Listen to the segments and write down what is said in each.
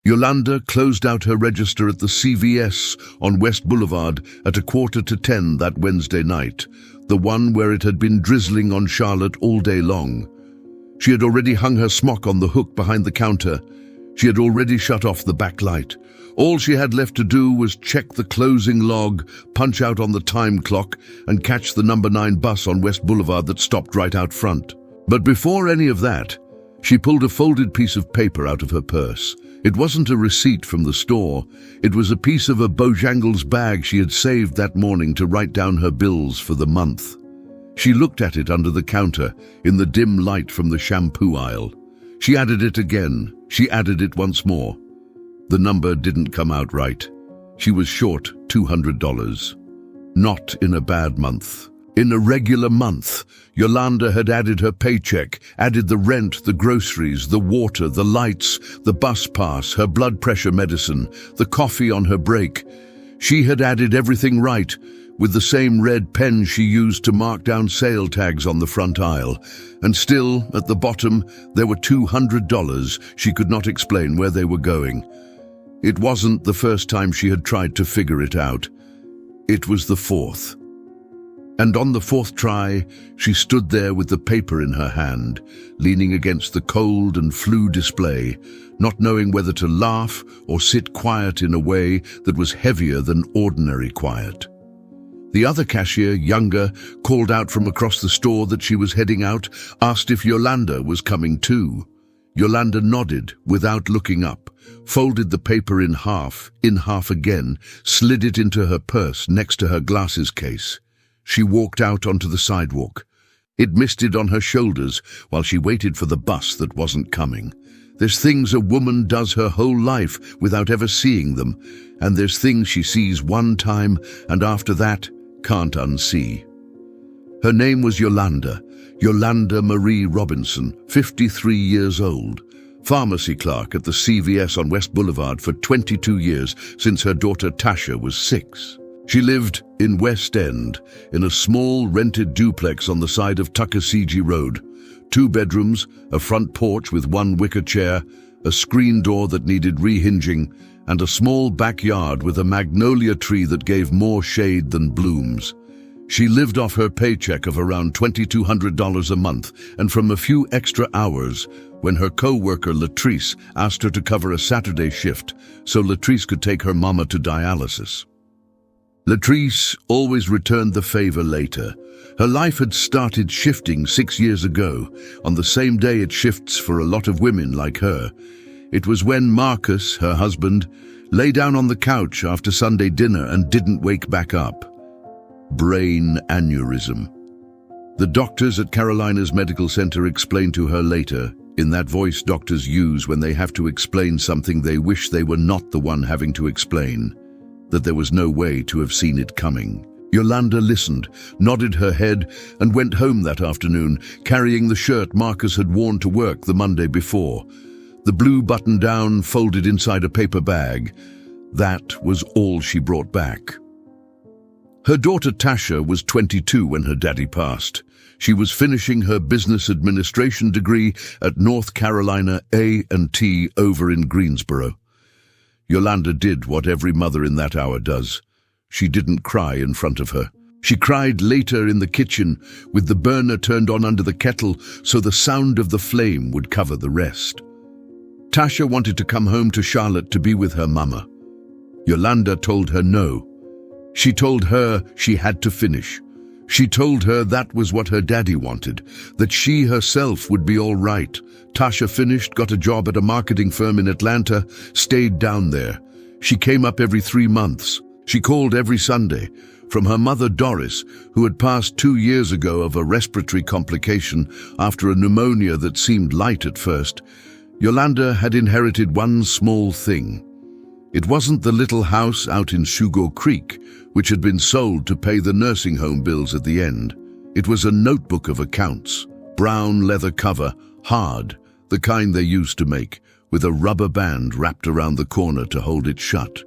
Yolanda closed out her register at the CVS on West Boulevard at 9:45 that Wednesday night, the one where it had been drizzling on Charlotte all day long. She had already hung her smock on the hook behind the counter. She had already shut off the back light. All she had left to do was check the closing log, punch out on the time clock, and catch the number 9 bus on West Boulevard that stopped right out front. But before any of that, she pulled a folded piece of paper out of her purse. It wasn't a receipt from the store. It was a piece of a Bojangles bag she had saved that morning to write down her bills for the month. She looked at it under the counter, in the dim light from the shampoo aisle. She added it again. She added it once more. The number didn't come out right. She was short $200. Not in a bad month. In a regular month, Yolanda had added her paycheck, added the rent, the groceries, the water, the lights, the bus pass, her blood pressure medicine, the coffee on her break. She had added everything right, with the same red pen she used to mark down sale tags on the front aisle. And still, at the bottom, there were $200. She could not explain where they were going. It wasn't the first time she had tried to figure it out. It was the fourth. And on the fourth try, she stood there with the paper in her hand, leaning against the cold and flu display, not knowing whether to laugh or sit quiet in a way that was heavier than ordinary quiet. The other cashier, younger, called out from across the store that she was heading out, asked if Yolanda was coming too. Yolanda nodded without looking up, folded the paper in half again, slid it into her purse next to her glasses case. She walked out onto the sidewalk. It misted on her shoulders while she waited for the bus that wasn't coming. There's things a woman does her whole life without ever seeing them, and there's things she sees one time and after that can't unsee. Her name was Yolanda Marie Robinson, 53 years old, pharmacy clerk at the CVS on West Boulevard for 22 years since her daughter Tasha was 6. She lived in West End, in a small rented duplex on the side of Tuckasegee Road. 2 bedrooms, a front porch with 1 wicker chair, a screen door that needed rehinging, and a small backyard with a magnolia tree that gave more shade than blooms. She lived off her paycheck of around $2,200 a month, and from a few extra hours when her co-worker Latrice asked her to cover a Saturday shift so Latrice could take her mama to dialysis. Latrice always returned the favor later. Her life had started shifting 6 years ago, on the same day it shifts for a lot of women like her. It was when Marcus, her husband, lay down on the couch after Sunday dinner and didn't wake back up. Brain aneurysm. The doctors at Carolina's medical center explained to her later, in that voice doctors use when they have to explain something they wish they were not the one having to explain, that there was no way to have seen it coming. Yolanda listened, nodded her head, and went home that afternoon, carrying the shirt Marcus had worn to work the Monday before. The blue button-down folded inside a paper bag. That was all she brought back. Her daughter Tasha was 22 when her daddy passed. She was finishing her business administration degree at North Carolina A&T over in Greensboro. Yolanda did what every mother in that hour does. She didn't cry in front of her. She cried later in the kitchen, with the burner turned on under the kettle so the sound of the flame would cover the rest. Tasha wanted to come home to Charlotte to be with her mama. Yolanda told her no. She told her she had to finish. She told her that was what her daddy wanted, that she herself would be all right. Tasha finished, got a job at a marketing firm in Atlanta, stayed down there. She came up every 3 months. She called every Sunday. From her mother Doris, who had passed 2 years ago of a respiratory complication after a pneumonia that seemed light at first, Yolanda had inherited one small thing. It wasn't the little house out in Sugar Creek, which had been sold to pay the nursing home bills at the end. It was a notebook of accounts, brown leather cover, hard, the kind they used to make, with a rubber band wrapped around the corner to hold it shut.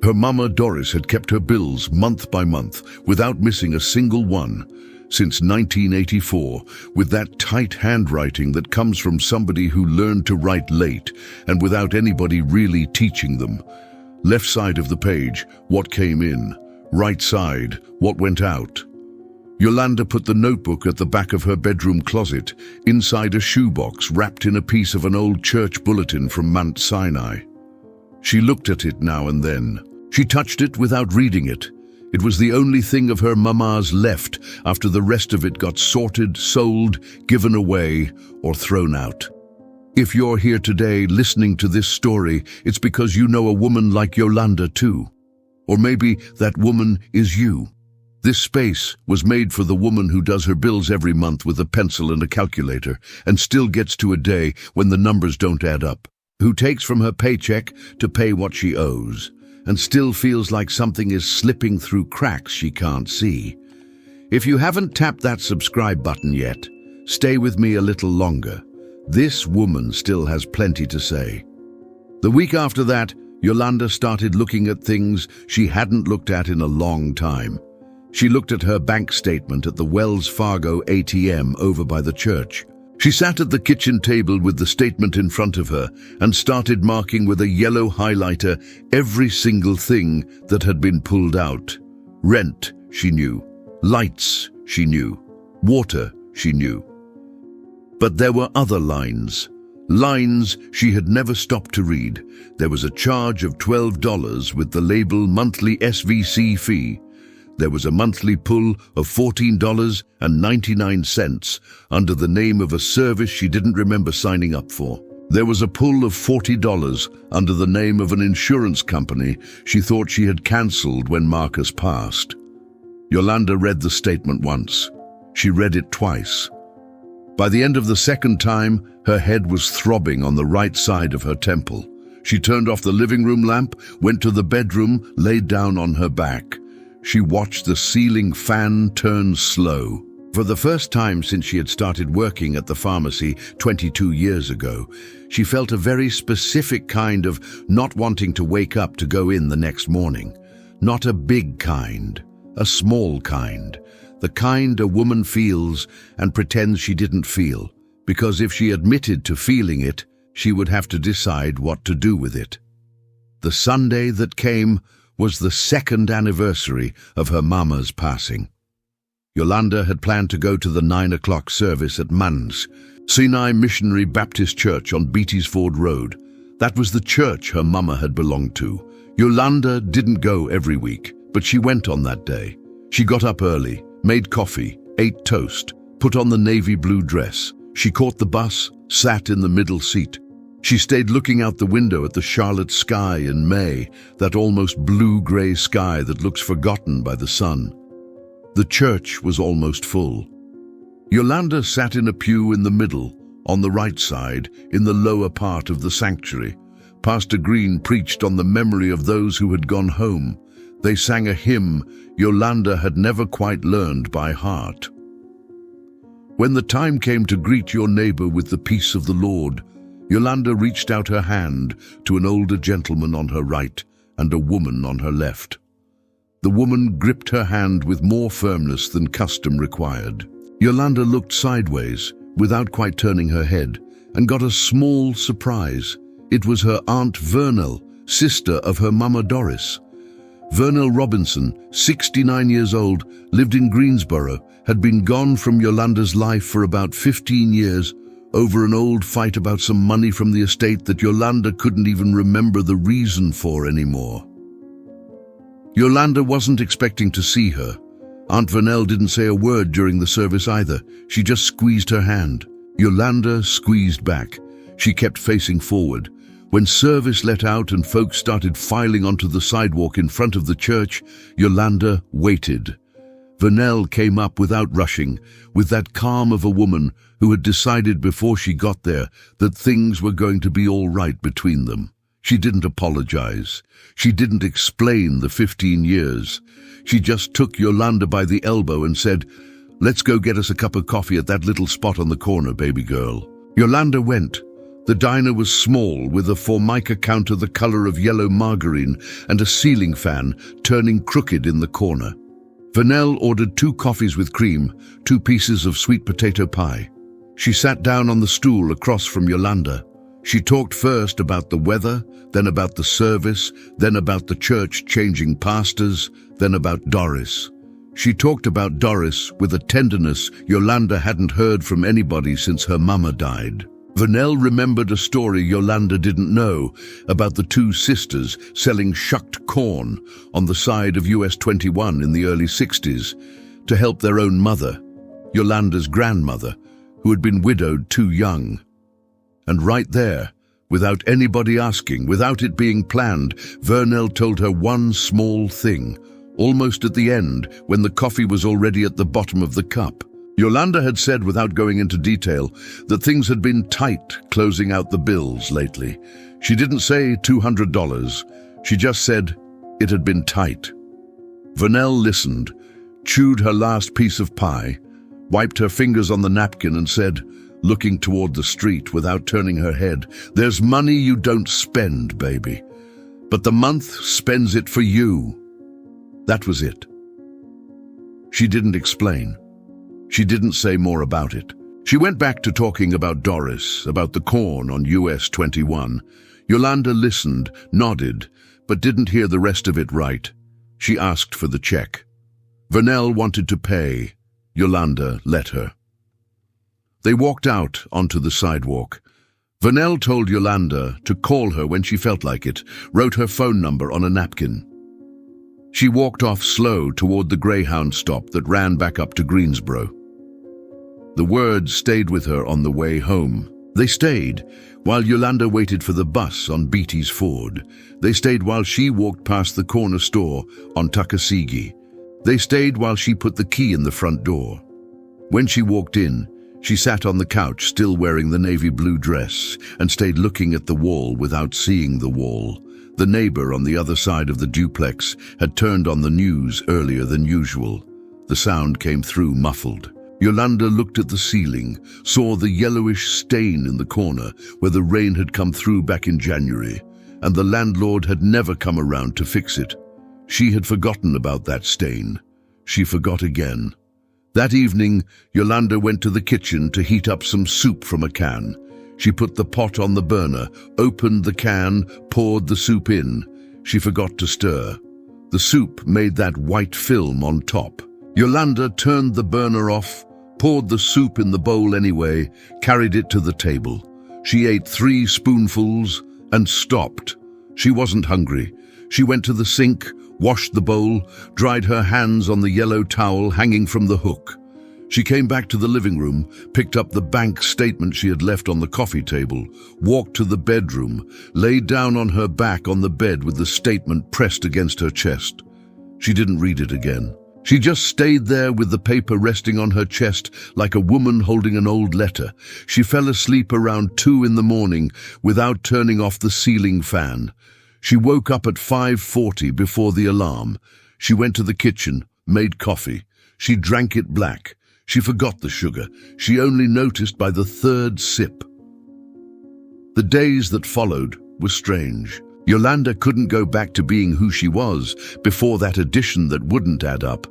Her mama Doris had kept her bills month by month, without missing a single one. since 1984, with that tight handwriting that comes from somebody who learned to write late and without anybody really teaching them. Left side of the page, what came in. Right side, what went out. Yolanda put the notebook at the back of her bedroom closet, inside a shoebox wrapped in a piece of an old church bulletin from Mount Sinai. She looked at it now and then. She touched it without reading it. It was the only thing of her mama's left after the rest of it got sorted, sold, given away, or thrown out. If you're here today listening to this story, it's because you know a woman like Yolanda too. Or maybe that woman is you. This space was made for the woman who does her bills every month with a pencil and a calculator and still gets to a day when the numbers don't add up, who takes from her paycheck to pay what she owes and still feels like something is slipping through cracks she can't see. If you haven't tapped that subscribe button yet, stay with me a little longer. This woman still has plenty to say. The week after that, Yolanda started looking at things she hadn't looked at in a long time. She looked at her bank statement at the Wells Fargo ATM over by the church. She sat at the kitchen table with the statement in front of her and started marking with a yellow highlighter every single thing that had been pulled out. Rent, she knew. Lights, she knew. Water, she knew. But there were other lines. Lines she had never stopped to read. There was a charge of $12 with the label monthly SVC fee. There was a monthly pull of $14.99 under the name of a service she didn't remember signing up for. There was a pull of $40 under the name of an insurance company she thought she had cancelled when Marcus passed. Yolanda read the statement once. She read it twice. By the end of the second time, her head was throbbing on the right side of her temple. She turned off the living room lamp, went to the bedroom, laid down on her back. She watched the ceiling fan turn slow. For the first time since she had started working at the pharmacy 22 years ago, she felt a very specific kind of not wanting to wake up to go in the next morning. Not a big kind, a small kind. The kind a woman feels and pretends she didn't feel, because if she admitted to feeling it, she would have to decide what to do with it. The Sunday that came was the second anniversary of her mama's passing. Yolanda had planned to go to the 9 o'clock service at Mann's, Sinai Missionary Baptist Church on Beattiesford Road. That was the church her mama had belonged to. Yolanda didn't go every week, but she went on that day. She got up early, made coffee, ate toast, put on the navy blue dress. She caught the bus, sat in the middle seat. She stayed looking out the window at the Charlotte sky in May, that almost blue-gray sky that looks forgotten by the sun. The church was almost full. Yolanda sat in a pew in the middle, on the right side, in the lower part of the sanctuary. Pastor Green preached on the memory of those who had gone home. They sang a hymn Yolanda had never quite learned by heart. When the time came to greet your neighbor with the peace of the Lord, Yolanda reached out her hand to an older gentleman on her right and a woman on her left. The woman gripped her hand with more firmness than custom required. Yolanda looked sideways, without quite turning her head, and got a small surprise. It was her Aunt Vernell, sister of her Mama Doris. Vernell Robinson, 69 years old, lived in Greensboro, had been gone from Yolanda's life for about 15 years, over an old fight about some money from the estate that Yolanda couldn't even remember the reason for anymore. Yolanda wasn't expecting to see her. Aunt Vernell didn't say a word during the service either. She just squeezed her hand. Yolanda squeezed back. She kept facing forward. When service let out and folks started filing onto the sidewalk in front of the church, Yolanda waited. Vernell came up without rushing, with that calm of a woman who had decided before she got there that things were going to be all right between them. She didn't apologize. She didn't explain the 15 years. She just took Yolanda by the elbow and said, "Let's go get us a cup of coffee at that little spot on the corner, baby girl." Yolanda went. The diner was small, with a formica counter the color of yellow margarine and a ceiling fan turning crooked in the corner. Vernell ordered 2 coffees with cream, 2 pieces of sweet potato pie. She sat down on the stool across from Yolanda. She talked first about the weather, then about the service, then about the church changing pastors, then about Doris. She talked about Doris with a tenderness Yolanda hadn't heard from anybody since her mama died. Vernell remembered a story Yolanda didn't know about the 2 sisters selling shucked corn on the side of US 21 in the early 60s to help their own mother, Yolanda's grandmother, who had been widowed too young. And right there, without anybody asking, without it being planned, Vernell told her one small thing, almost at the end, when the coffee was already at the bottom of the cup. Yolanda had said, without going into detail, that things had been tight closing out the bills lately. She didn't say $200. She just said it had been tight. Vernell listened, chewed her last piece of pie, wiped her fingers on the napkin and said, looking toward the street without turning her head, "There's money you don't spend, baby, but the month spends it for you." That was it. She didn't explain. She didn't say more about it. She went back to talking about Doris, about the corn on US 21. Yolanda listened, nodded, but didn't hear the rest of it right. She asked for the check. Vernell wanted to pay. Yolanda let her. They walked out onto the sidewalk. Vernell told Yolanda to call her when she felt like it, wrote her phone number on a napkin. She walked off slow toward the Greyhound stop that ran back up to Greensboro. The words stayed with her on the way home. They stayed while Yolanda waited for the bus on Beatty's Ford. They stayed while she walked past the corner store on Tuckasegee. They stayed while she put the key in the front door. When she walked in, she sat on the couch still wearing the navy blue dress and stayed looking at the wall without seeing the wall. The neighbor on the other side of the duplex had turned on the news earlier than usual. The sound came through muffled. Yolanda looked at the ceiling, saw the yellowish stain in the corner where the rain had come through back in January, and the landlord had never come around to fix it. She had forgotten about that stain. She forgot again. That evening, Yolanda went to the kitchen to heat up some soup from a can. She put the pot on the burner, opened the can, poured the soup in. She forgot to stir. The soup made that white film on top. Yolanda turned the burner off, poured the soup in the bowl anyway, carried it to the table. She ate 3 spoonfuls and stopped. She wasn't hungry. She went to the sink, washed the bowl, dried her hands on the yellow towel hanging from the hook. She came back to the living room, picked up the bank statement she had left on the coffee table, walked to the bedroom, laid down on her back on the bed with the statement pressed against her chest. She didn't read it again. She just stayed there with the paper resting on her chest like a woman holding an old letter. She fell asleep around 2 in the morning without turning off the ceiling fan. She woke up at 5:40 before the alarm. She went to the kitchen, made coffee. She drank it black. She forgot the sugar. She only noticed by the 3rd sip. The days that followed were strange. Yolanda couldn't go back to being who she was before that addition that wouldn't add up,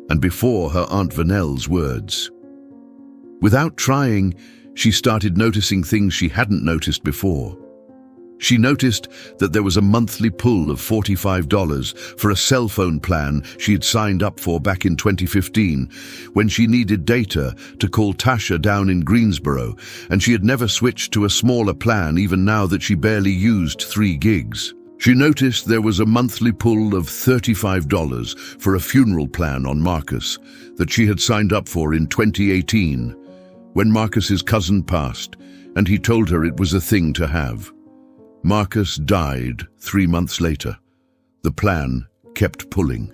and before her Aunt Vernell's words. Without trying, she started noticing things she hadn't noticed before. She noticed that there was a monthly pull of $45 for a cell phone plan she had signed up for back in 2015 when she needed data to call Tasha down in Greensboro, and she had never switched to a smaller plan even now that she barely used 3 gigs. She noticed there was a monthly pull of $35 for a funeral plan on Marcus that she had signed up for in 2018 when Marcus's cousin passed, and he told her it was a thing to have. Marcus died 3 months later. The plan kept pulling.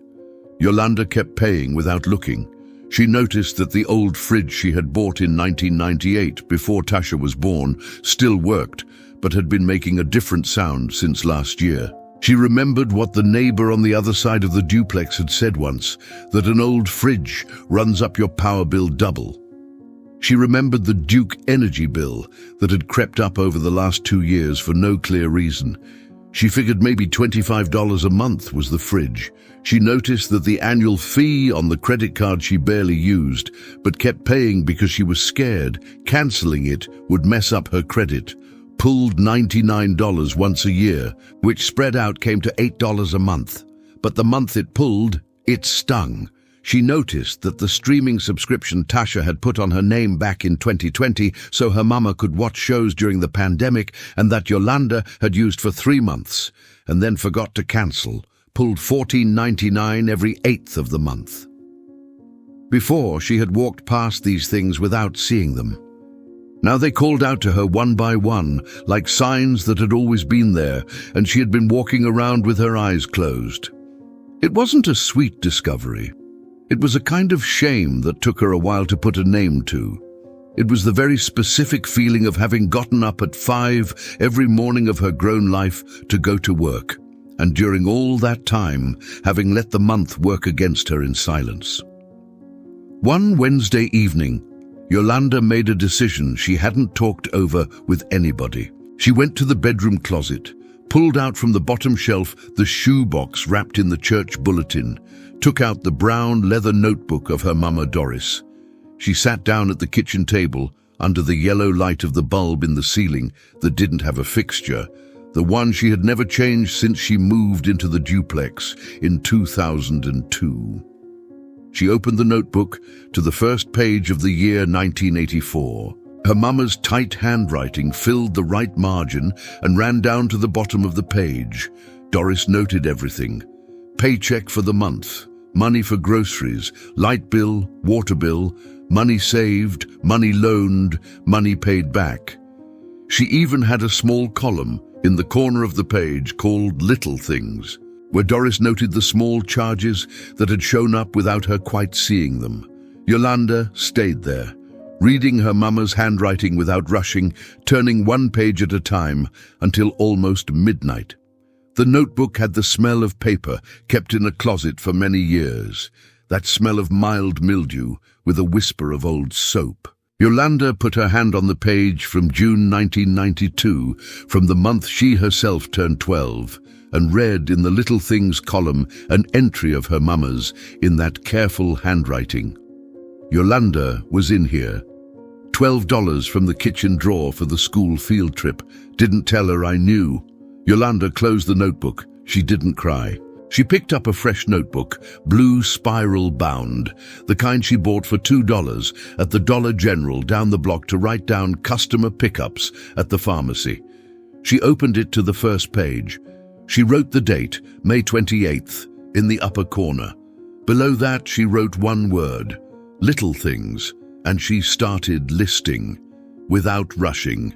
Yolanda kept paying without looking. She noticed that the old fridge she had bought in 1998 before Tasha was born still worked, but had been making a different sound since last year. She remembered what the neighbor on the other side of the duplex had said once, that an old fridge runs up your power bill double. She remembered the Duke energy bill that had crept up over the last 2 years for no clear reason. She figured maybe $25 a month was the fridge. She noticed that the annual fee on the credit card she barely used, but kept paying because she was scared canceling it would mess up her credit. Pulled $99 once a year, which spread out came to $8 a month. But the month it pulled, it stung. She noticed that the streaming subscription Tasha had put on her name back in 2020 so her mama could watch shows during the pandemic, and that Yolanda had used for 3 months and then forgot to cancel, pulled $14.99 every 8th of the month. Before, she had walked past these things without seeing them. Now they called out to her one by one, like signs that had always been there, and she had been walking around with her eyes closed. It wasn't a sweet discovery. It was a kind of shame that took her a while to put a name to. It was the very specific feeling of having gotten up at 5 every morning of her grown life to go to work, and during all that time, having let the month work against her in silence. One Wednesday evening, Yolanda made a decision she hadn't talked over with anybody. She went to the bedroom closet, pulled out from the bottom shelf the shoebox wrapped in the church bulletin, took out the brown leather notebook of her mama Doris. She sat down at the kitchen table under the yellow light of the bulb in the ceiling that didn't have a fixture, the one she had never changed since she moved into the duplex in 2002. She opened the notebook to the first page of the year 1984. Her mama's tight handwriting filled the right margin and ran down to the bottom of the page. Doris noted everything. Paycheck for the month, money for groceries, light bill, water bill, money saved, money loaned, money paid back. She even had a small column in the corner of the page called Little Things, where Doris noted the small charges that had shown up without her quite seeing them. Yolanda stayed there, reading her mama's handwriting without rushing, turning one page at a time until almost midnight. The notebook had the smell of paper kept in a closet for many years, that smell of mild mildew with a whisper of old soap. Yolanda put her hand on the page from June 1992, from the month she herself turned 12, and read in the Little Things column an entry of her mama's in that careful handwriting. Yolanda was in here. $12 from the kitchen drawer for the school field trip. Didn't tell her I knew. Yolanda closed the notebook. She didn't cry. She picked up a fresh notebook, blue spiral bound, the kind she bought for $2 at the Dollar General down the block to write down customer pickups at the pharmacy. She opened it to the first page. She wrote the date, May 28th, in the upper corner. Below that she wrote one word, Little Things, and she started listing, without rushing,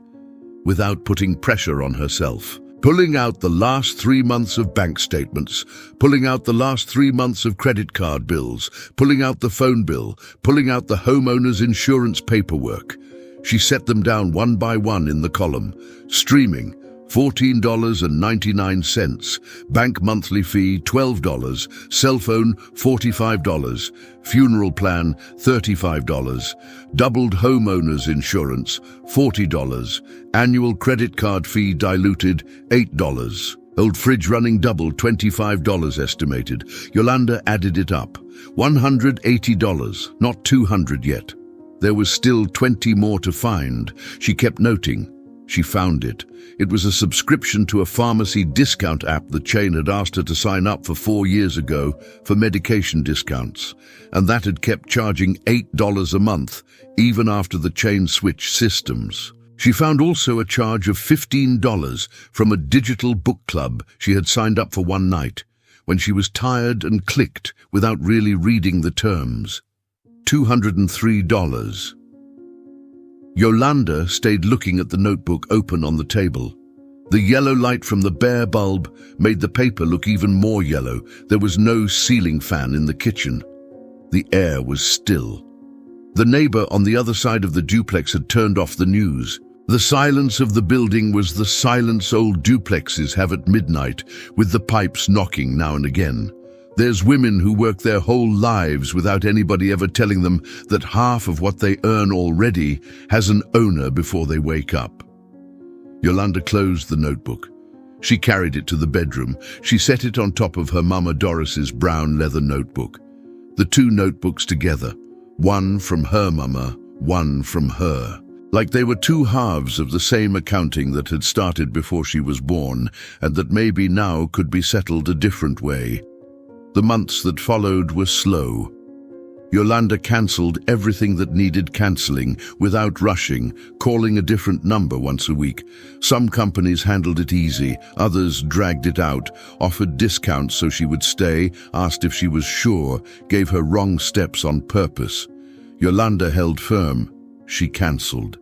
without putting pressure on herself. Pulling out the last 3 months of bank statements, pulling out the last 3 months of credit card bills, pulling out the phone bill, pulling out the homeowner's insurance paperwork. She set them down one by one in the column. Streaming, $14.99, bank monthly fee $12, cell phone $45, funeral plan $35, doubled homeowners insurance $40, annual credit card fee diluted $8, old fridge running double $25 estimated. Yolanda added it up, $180, not $200 yet. There was still 20 more to find. She kept noting. She found it. It was a subscription to a pharmacy discount app the chain had asked her to sign up for 4 years ago for medication discounts, and that had kept charging $8 a month, even after the chain switched systems. She found also a charge of $15 from a digital book club she had signed up for one night, when she was tired and clicked without really reading the terms. $203. Yolanda stayed looking at the notebook open on the table. The yellow light from the bare bulb made the paper look even more yellow. There was no ceiling fan in the kitchen. The air was still. The neighbor on the other side of the duplex had turned off the news. The silence of the building was the silence old duplexes have at midnight, with the pipes knocking now and again. There's women who work their whole lives without anybody ever telling them that half of what they earn already has an owner before they wake up. Yolanda closed the notebook. She carried it to the bedroom. She set it on top of her Mama Doris's brown leather notebook. The two notebooks together, one from her mama, one from her. Like they were two halves of the same accounting that had started before she was born, and that maybe now could be settled a different way. The months that followed were slow. Yolanda cancelled everything that needed cancelling without rushing, calling a different number once a week. Some companies handled it easy, others dragged it out, offered discounts so she would stay, asked if she was sure, gave her wrong steps on purpose. Yolanda held firm. She cancelled.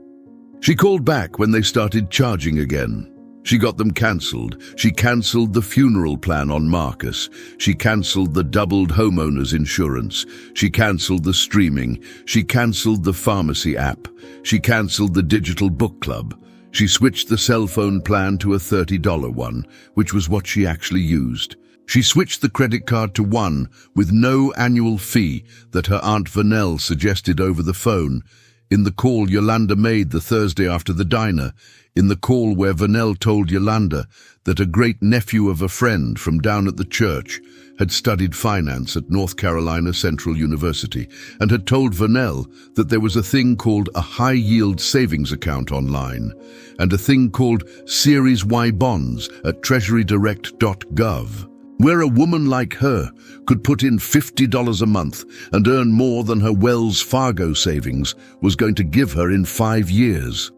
She called back when they started charging again. She got them cancelled. She cancelled the funeral plan on Marcus. She cancelled the doubled homeowners insurance. She cancelled the streaming. She cancelled the pharmacy app. She cancelled the digital book club. She switched the cell phone plan to a $30 one, which was what she actually used. She switched the credit card to one with no annual fee that her Aunt Vernell suggested over the phone. In the call Yolanda made the Thursday after the diner, in the call where Vernell told Yolanda that a great nephew of a friend from down at the church had studied finance at North Carolina Central University and had told Vernell that there was a thing called a high-yield savings account online and a thing called Series Y bonds at treasurydirect.gov, where a woman like her could put in $50 a month and earn more than her Wells Fargo savings was going to give her in 5 years.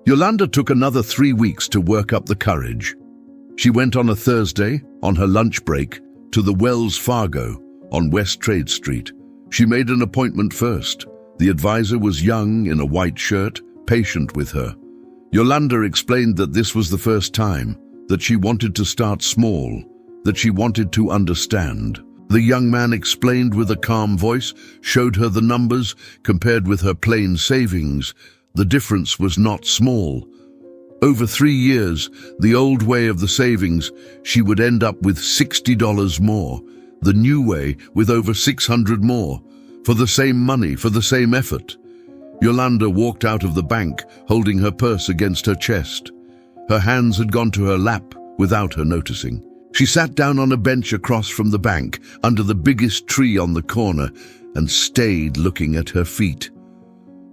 Yolanda took another 3 weeks to work up the courage. She went on a Thursday, on her lunch break, to the Wells Fargo on West Trade Street. She made an appointment first. The advisor was young, in a white shirt, patient with her. Yolanda explained that this was the first time, that she wanted to start small, that she wanted to understand. The young man explained with a calm voice, showed her the numbers, compared with her plain savings. The difference was not small. Over 3 years, the old way of the savings, she would end up with $60 more. The new way with over $600 more. For the same money, for the same effort. Yolanda walked out of the bank, holding her purse against her chest. Her hands had gone to her lap without her noticing. She sat down on a bench across from the bank, under the biggest tree on the corner, and stayed looking at her feet.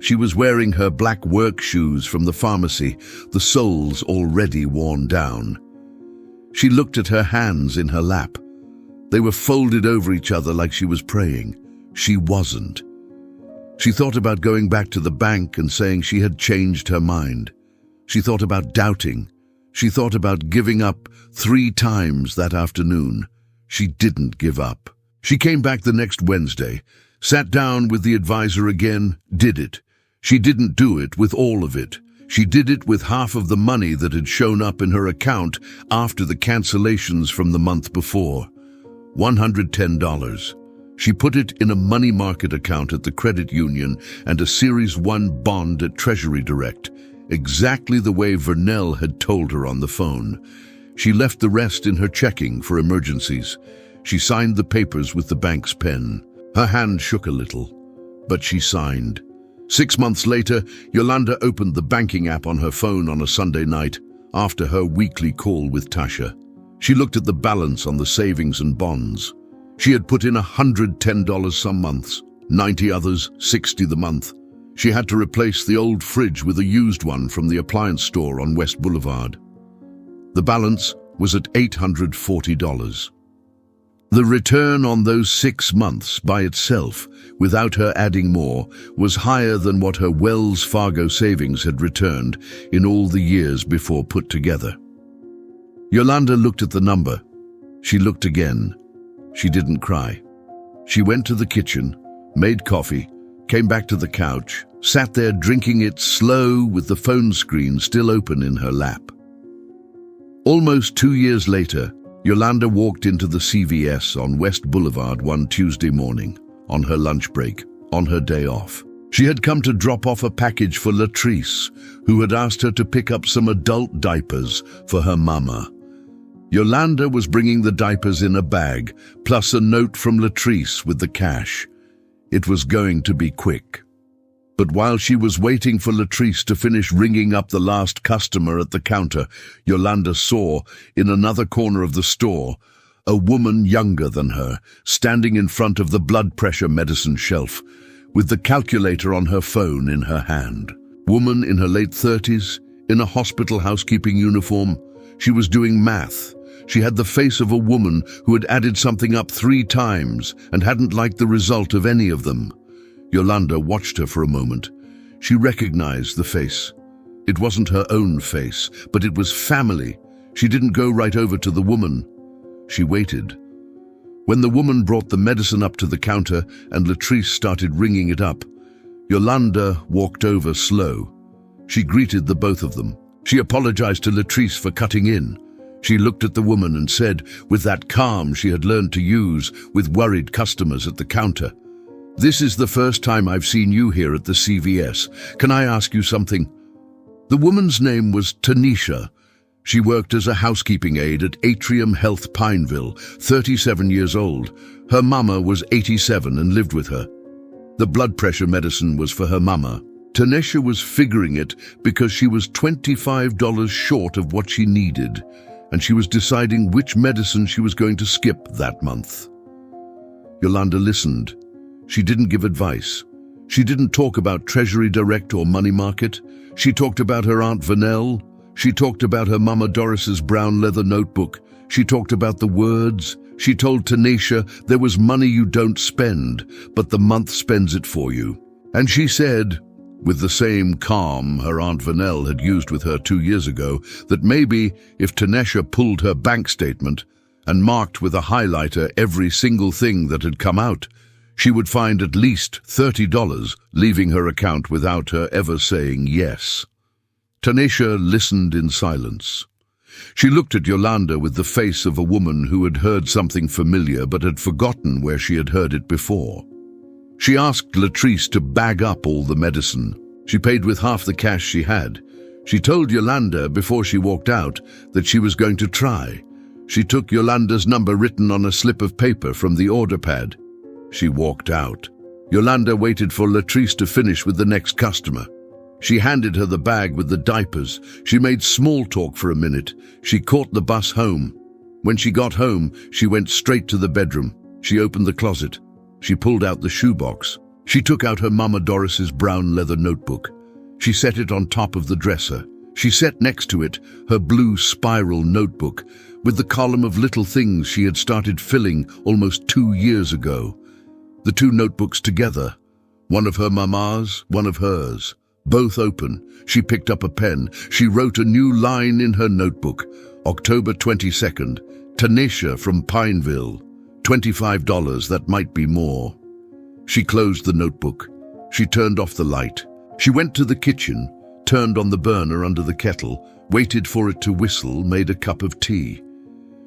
She was wearing her black work shoes from the pharmacy, the soles already worn down. She looked at her hands in her lap. They were folded over each other like she was praying. She wasn't. She thought about going back to the bank and saying she had changed her mind. She thought about doubting. She thought about giving up 3 times that afternoon. She didn't give up. She came back the next Wednesday, sat down with the advisor again, did it. She didn't do it with all of it. She did it with half of the money that had shown up in her account after the cancellations from the month before. $110. She put it in a money market account at the credit union and a Series 1 bond at Treasury Direct, exactly the way Vernell had told her on the phone. She left the rest in her checking for emergencies. She signed the papers with the bank's pen. Her hand shook a little, but she signed. 6 months later, Yolanda opened the banking app on her phone on a Sunday night after her weekly call with Tasha. She looked at the balance on the savings and bonds. She had put in $110 some months, 90 others, 60 the month. She had to replace the old fridge with a used one from the appliance store on West Boulevard. The balance was at $840. The return on those 6 months by itself, without her adding more, was higher than what her Wells Fargo savings had returned in all the years before put together. Yolanda looked at the number. She looked again. She didn't cry. She went to the kitchen, made coffee, came back to the couch, sat there drinking it slow with the phone screen still open in her lap. Almost 2 years later, Yolanda walked into the CVS on West Boulevard one Tuesday morning, on her lunch break, on her day off. She had come to drop off a package for Latrice, who had asked her to pick up some adult diapers for her mama. Yolanda was bringing the diapers in a bag, plus a note from Latrice with the cash. It was going to be quick. But while she was waiting for Latrice to finish ringing up the last customer at the counter, Yolanda saw, in another corner of the store, a woman younger than her, standing in front of the blood pressure medicine shelf, with the calculator on her phone in her hand. Woman in her late 30s, in a hospital housekeeping uniform. She was doing math. She had the face of a woman who had added something up 3 times and hadn't liked the result of any of them. Yolanda watched her for a moment. She recognized the face. It wasn't her own face, but it was family. She didn't go right over to the woman. She waited. When the woman brought the medicine up to the counter and Latrice started ringing it up, Yolanda walked over slow. She greeted the both of them. She apologized to Latrice for cutting in. She looked at the woman and said, with that calm she had learned to use with worried customers at the counter, "This is the first time I've seen you here at the CVS. Can I ask you something?" The woman's name was Tanisha. She worked as a housekeeping aide at Atrium Health Pineville, 37 years old. Her mama was 87 and lived with her. The blood pressure medicine was for her mama. Tanisha was figuring it because she was $25 short of what she needed, and she was deciding which medicine she was going to skip that month. Yolanda listened. She didn't give advice. She didn't talk about Treasury Direct or Money Market. She talked about her Aunt Vernell. She talked about her Mama Doris's brown leather notebook. She talked about the words. She told Tanisha there was money you don't spend, but the month spends it for you. And she said, with the same calm her Aunt Vernell had used with her 2 years ago, that maybe if Tanisha pulled her bank statement and marked with a highlighter every single thing that had come out, she would find at least $30 leaving her account without her ever saying yes. Tanisha listened in silence. She looked at Yolanda with the face of a woman who had heard something familiar but had forgotten where she had heard it before. She asked Latrice to bag up all the medicine. She paid with half the cash she had. She told Yolanda before she walked out that she was going to try. She took Yolanda's number written on a slip of paper from the order pad. She walked out. Yolanda waited for Latrice to finish with the next customer. She handed her the bag with the diapers. She made small talk for a minute. She caught the bus home. When she got home, she went straight to the bedroom. She opened the closet. She pulled out the shoebox. She took out her Mama Doris's brown leather notebook. She set it on top of the dresser. She set next to it her blue spiral notebook with the column of little things she had started filling almost 2 years ago. The 2 notebooks together, one of her mama's, one of hers. Both open. She picked up a pen. She wrote a new line in her notebook. October 22nd, Tanisha from Pineville. $25, that might be more. She closed the notebook. She turned off the light. She went to the kitchen, turned on the burner under the kettle, waited for it to whistle, made a cup of tea.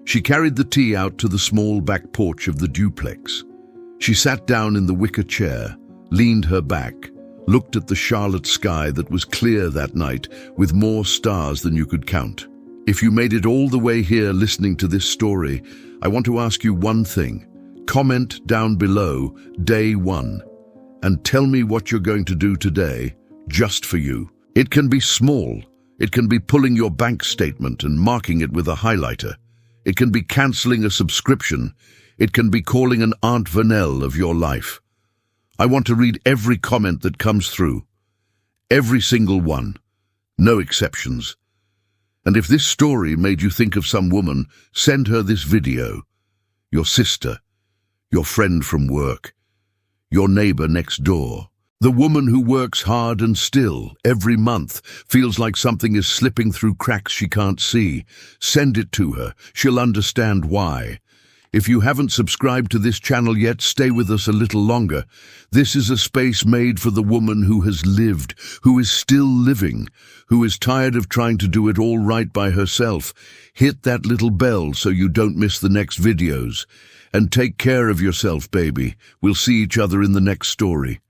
She carried the tea out to the small back porch of the duplex. She sat down in the wicker chair, leaned her back, looked at the Charlotte sky that was clear that night with more stars than you could count. If you made it all the way here listening to this story, I want to ask you one thing. Comment down below, day 1, and tell me what you're going to do today, just for you. It can be small. It can be pulling your bank statement and marking it with a highlighter. It can be canceling a subscription. It can be calling an Aunt Vernell of your life. I want to read every comment that comes through. Every single one. No exceptions. And if this story made you think of some woman, send her this video. Your sister, your friend from work, your neighbor next door. The woman who works hard and still, every month, feels like something is slipping through cracks she can't see. Send it to her. She'll understand why. If you haven't subscribed to this channel yet, stay with us a little longer. This is a space made for the woman who has lived, who is still living, who is tired of trying to do it all right by herself. Hit that little bell so you don't miss the next videos. And take care of yourself, baby. We'll see each other in the next story.